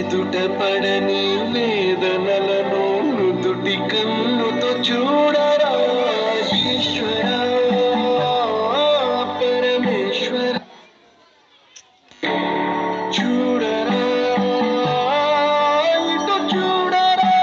ఎదుట పడని వేదనలను మృదుటి కన్నుతో చూడరా ఈశ్వర పరమేశ్వర చూడరా ఇటు చూడరా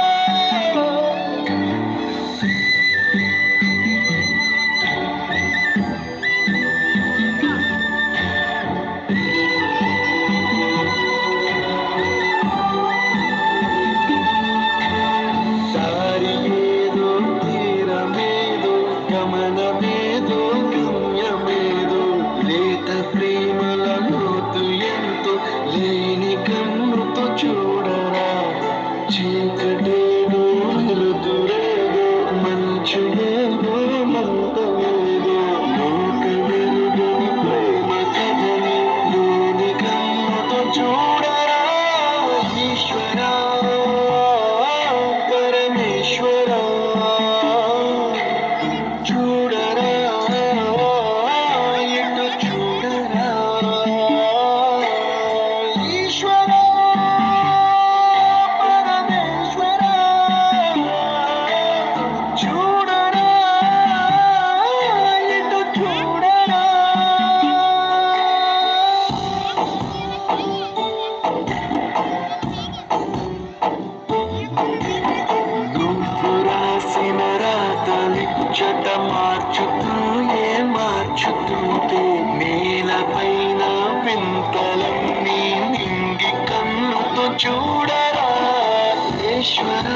దారి ఏదో తీరమేదో గమనమేదో గమ్యమేదో లేత ప్రేమల లోతు ఎంతో లేని కన్నుతో చూడరా చీకటేదో వెలుతురేదో మంచు ఏదో మంటమేదో లోక వెలుగని ప్రేమ కథని లేని కన్నుతో చూడరా ఈశ్వరా పరమేశ్వర చూడరా ఇటు చూడరా ఈశ్వర పరమేశ్వర చూడరా ఇటు చూడరా నువ్వు రాసిన రాతలిచ్చట మార్చుతూ మార్చుతుంటే నేలపైన వింతలన్నీ నింగి కన్నుతో చూడరా ఈశ్వర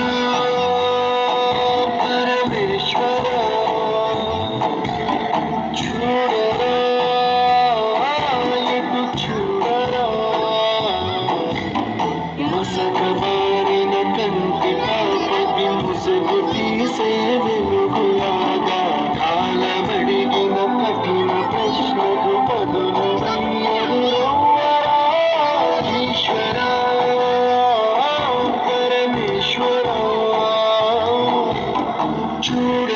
పరమేశ్వర చూడరా ఇటు చూడరా మసకబారిన కంటి పాపకి ముసుగు తీసే వెలుగులాగా కాలబడిగిన కఠిన ప్రశ్నకు పదులు ఎదురవ్వరా ఈశ్వర పరమేశ్వర చూడ